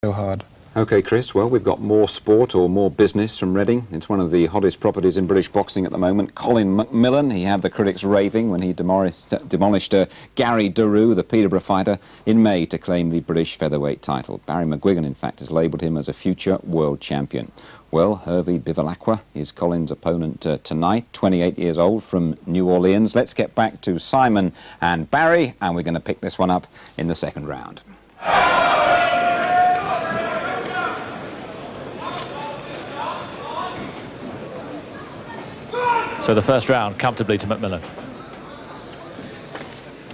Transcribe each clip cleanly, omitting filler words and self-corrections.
So hard. OK, Chris, well, we've got more sport or more business from Reading. It's one of the hottest properties in British boxing at the moment. Colin McMillan, he had the critics raving when he demolished Gary Daru, the Peterborough fighter, in May to claim the British featherweight title. Barry McGuigan, in fact, has labelled him as a future world champion. Well, Herbie Bivalacqua is Colin's opponent tonight, 28 years old, from New Orleans. Let's get back to Simon and Barry, and we're going to pick this one up in the second round. So the first round comfortably to McMillan.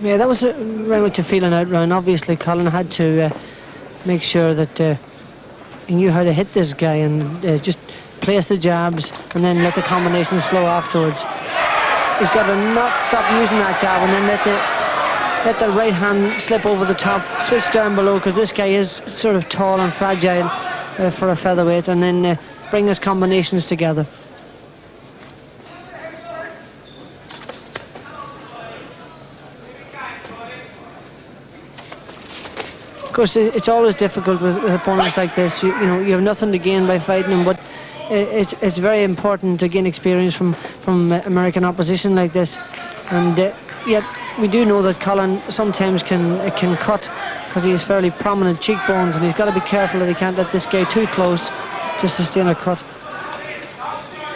Yeah, that was very much a feeling out round. Obviously, Colin had to make sure that he knew how to hit this guy and just place the jabs and then let the combinations flow afterwards. He's got to not stop using that jab and then let the right hand slip over the top, switch down below, because this guy is sort of tall and fragile for a featherweight, and then bring his combinations together. Of course, it's always difficult with opponents like this. You know, you have nothing to gain by fighting them, but it's very important to gain experience from American opposition like this. And yet we do know that Colin sometimes can cut, because he has fairly prominent cheekbones, and he's got to be careful that he can't let this guy too close to sustain a cut.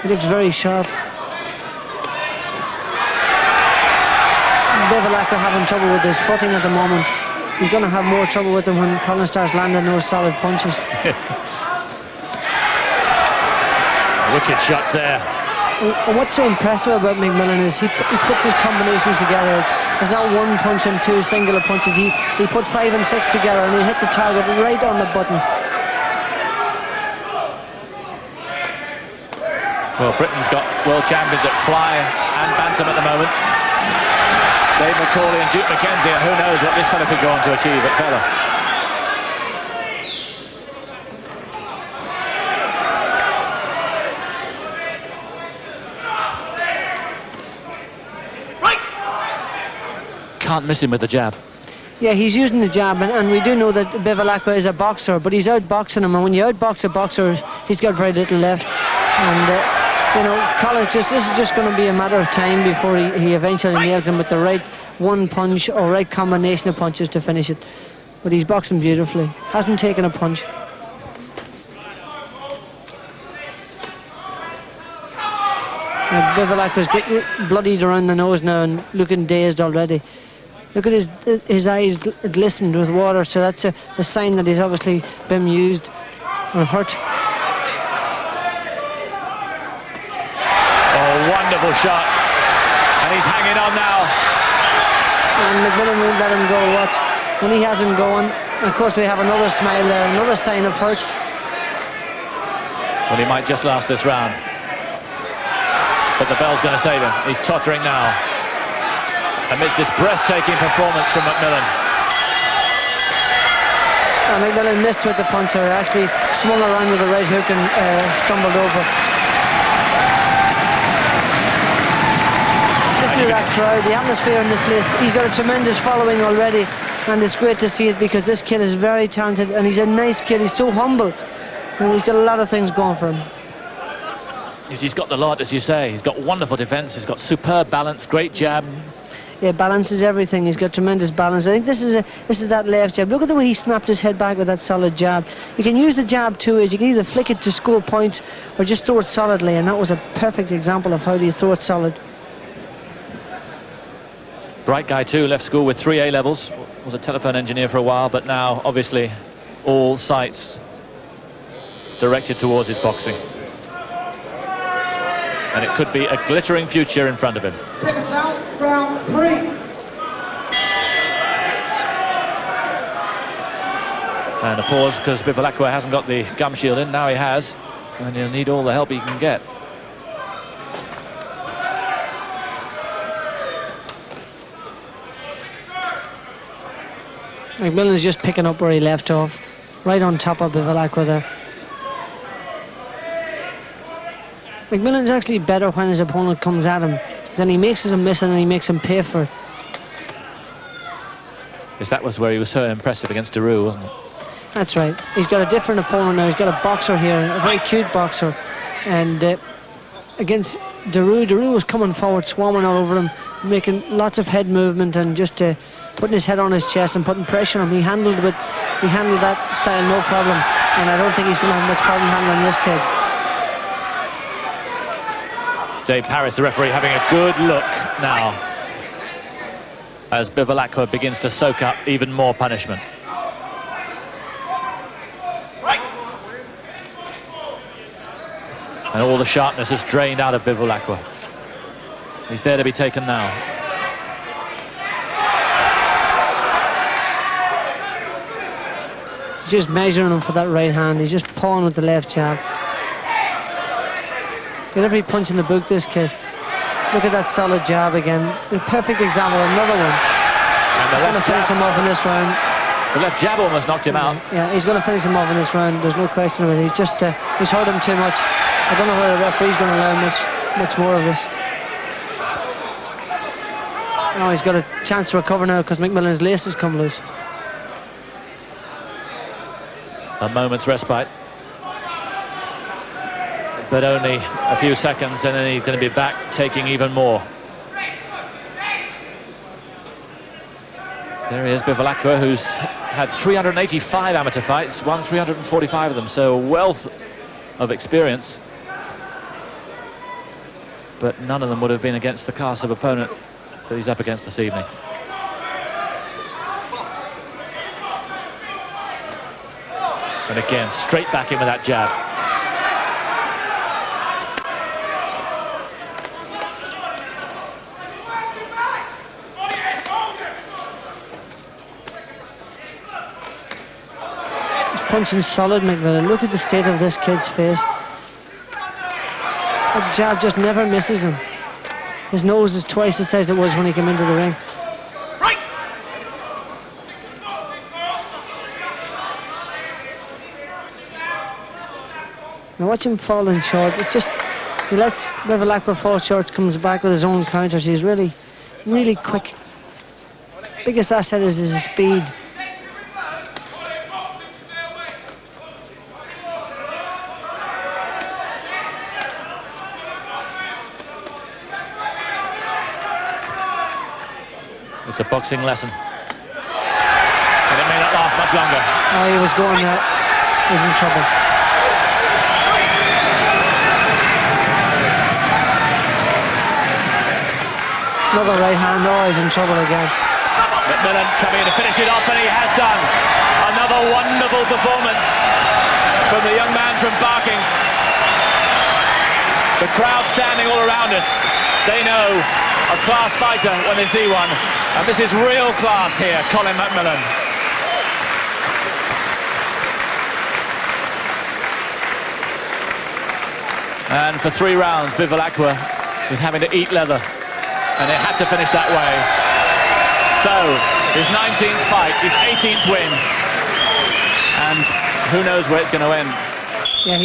He looks very sharp. Bivalacqua having trouble with his footing at the moment. He's going to have more trouble with him when Colin starts landing those solid punches. Wicked shots there. And what's so impressive about McMillan is he puts his combinations together. It's not one punch and two singular punches. He put 5 and 6 together, and he hit the target right on the button. Well, Britain's got world champions at fly and bantam at the moment. Dave McCauley and Duke McKenzie, and who knows what this fella could go on to achieve at feather. Can't miss him with the jab. Yeah, he's using the jab, and we do know that Bivalacqua is a boxer, but he's outboxing him, and when you outbox a boxer, he's got very little left. And you know, Colin, this is just going to be a matter of time before he eventually nails him with the right one punch or right combination of punches to finish it. But he's boxing beautifully. Hasn't taken a punch. Bivalacqua's bloodied around the nose now and looking dazed already. Look at his eyes glistened with water, so that's a sign that he's obviously been used or hurt. Wonderful shot, and he's hanging on now. And McMillan won't let him go. Watch, when he hasn't going, of course we have another smile there, another sign of hurt. Well, he might just last this round, but the bell's going to save him. He's tottering now amidst this breathtaking performance from McMillan. And McMillan missed with the puncher, actually swung around with the right hook and stumbled over. That crowd, the atmosphere in this place, he's got a tremendous following already, and it's great to see it, because this kid is very talented and he's a nice kid. He's so humble and he's got a lot of things going for him. He's got the lot, as you say. He's got wonderful defense, he's got superb balance, great jab. Yeah, balance is everything. He's got tremendous balance. I think this is that left jab. Look at the way he snapped his head back with that solid jab. You can use the jab two ways. You can either flick it to score points or just throw it solidly, and that was a perfect example of how do you throw it solid. Bright guy too, left school with 3 A-levels, was a telephone engineer for a while, but now obviously all sights directed towards his boxing. And it could be a glittering future in front of him. Second round 3. And a pause because Bivalacqua hasn't got the gum shield in, now he has, and he'll need all the help he can get. McMillan is just picking up where he left off, right on top of Bivalacqua there. McMillan's actually better when his opponent comes at him. Then he makes him miss and then he makes him pay for it. Yes, that was where he was so impressive against Daru, wasn't it? That's right. He's got a different opponent now. He's got a boxer here, a very cute boxer. And against Daru was coming forward, swarming all over him, making lots of head movement and just putting his head on his chest and putting pressure on him. He handled that style no problem. And I don't think he's going to have much problem handling this kid. Dave Harris, the referee, having a good look now as Bivalacqua begins to soak up even more punishment. And all the sharpness is drained out of Bivalacqua. He's there to be taken now. He's just measuring him for that right hand. He's just pawing with the left jab. Get every punch in the book, this kid. Look at that solid jab again. A perfect example, another one. And he's going to finish him off in this round. The left jab almost knocked him out. Yeah, he's going to finish him off in this round. There's no question of it. He's just he's hurt him too much. I don't know whether the referee's going to learn much more of this. Oh, he's got a chance to recover now because McMillan's laces come loose. A moment's respite. But only a few seconds, and then he's going to be back taking even more. There he is, Bivalacqua, who's had 385 amateur fights, won 345 of them, so a wealth of experience. But none of them would have been against the class of opponent that he's up against this evening. And again, straight back in with that jab. Punching solid, McMillan. Look at the state of this kid's face. That jab just never misses him. His nose is twice the size it was when he came into the ring. Right. Now watch him falling short. It just, he lets Bivalacqua fall short, comes back with his own counters. He's really, really quick. Biggest asset is his speed. It's a boxing lesson. And it may not last much longer. Oh, he was going there. He's in trouble. Another right hand. Oh, he's in trouble again. McMillan coming in to finish it off, and he has done. Another wonderful performance from the young man from Barking. The crowd standing all around us. They know a class fighter when they see one. And this is real class here, Colin McMillan. And for 3 rounds, Bivalacqua was having to eat leather. And it had to finish that way. So, his 19th fight, his 18th win. And who knows where it's going to end. Yeah,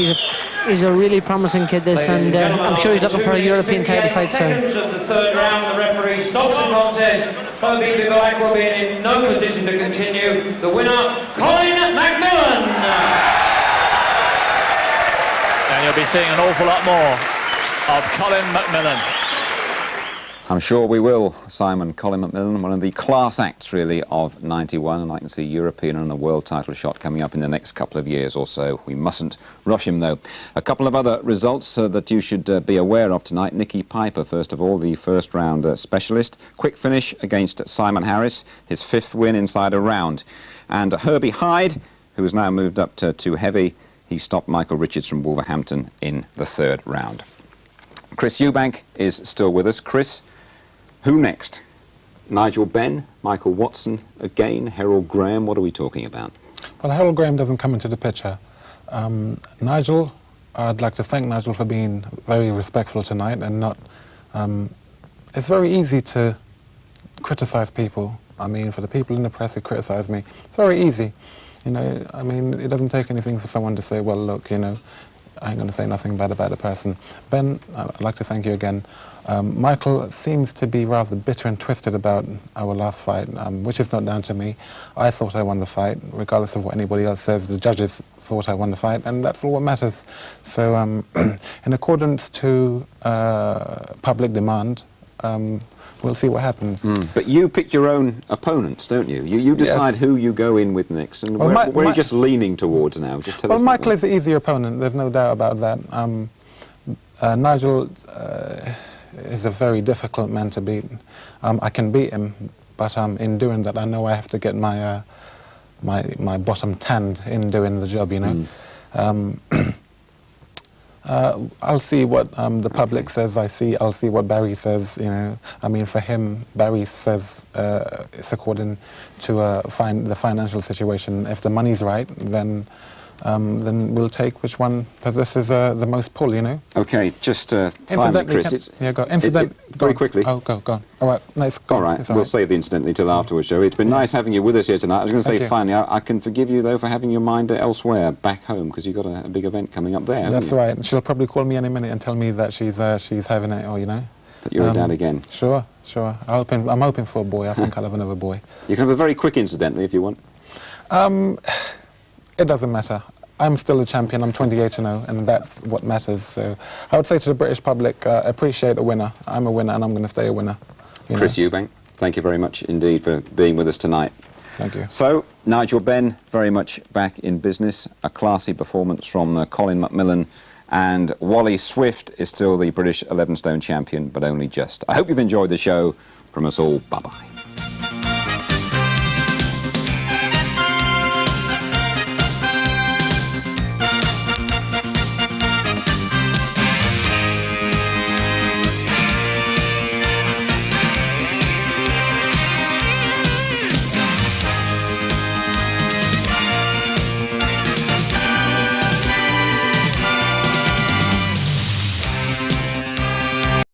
he's a really promising kid, this, and I'm sure he's looking for a European title fight soon. Seconds of the third round, the referee stops the contest. Herbie Bivalacqua being in no position to continue. The winner, Colin McMillan. And you'll be seeing an awful lot more of Colin McMillan. I'm sure we will, Simon. Colin McMillan, one of the class acts, really, of 91, and I can see European and a world title shot coming up in the next couple of years or so. We mustn't rush him, though. A couple of other results that you should be aware of tonight. Nicky Piper, first of all, the first round specialist. Quick finish against Simon Harris, his 5th win inside a round. And Herbie Hyde, who has now moved up to 2 heavy, he stopped Michael Richards from Wolverhampton in the 3rd round. Chris Eubank is still with us. Chris, who next? Nigel Benn, Michael Watson again, Harold Graham, what are we talking about? Well, Harold Graham doesn't come into the picture. Nigel, I'd like to thank Nigel for being very respectful tonight and not... it's very easy to criticise people. I mean, for the people in the press who criticise me, it's very easy. You know, I mean, it doesn't take anything for someone to say, well, look, you know, I ain't going to say nothing bad about the person. Ben, I'd like to thank you again. Michael seems to be rather bitter and twisted about our last fight, which is not down to me. I thought I won the fight, regardless of what anybody else says. The judges thought I won the fight, and that's all what matters. So, in accordance to public demand, we'll see what happens. But you pick your own opponents, don't you? You decide who you go in with next. And where are you just leaning towards now? Just tell us. Well, Michael is the easier opponent. There's no doubt about that. Nigel is a very difficult man to beat. I can beat him, but in doing that, I know I have to get my my bottom tanned in doing the job. You know. I'll see what the public says. I'll see what Barry says. You know, I mean, for him, Barry says it's according to the financial situation. If the money's right, then we'll take which one possesses the most pull. You know. Okay, just finally, Chris. Very quickly. Oh, go on. All right, no, it's gone. All right, we'll save the incidentally till afterwards, shall we? It's been nice having you with us here tonight. I was going to say, finally, I can forgive you, though, for having your mind elsewhere, back home, because you've got a big event coming up there. That's right. She'll probably call me any minute and tell me that she's having it, or, you know. But you're a dad again. Sure. I'm hoping for a boy. I think I'll have another boy. You can have a very quick, incidentally, if you want. It doesn't matter. I'm still a champion. I'm 28-0, and that's what matters. So I would say to the British public, appreciate a winner. I'm a winner, and I'm going to stay a winner. Chris Eubank, thank you very much indeed for being with us tonight. Thank you. So, Nigel Benn, very much back in business. A classy performance from Colin McMillan, and Wally Swift is still the British 11 stone champion, but only just. I hope you've enjoyed the show. From us all, bye-bye.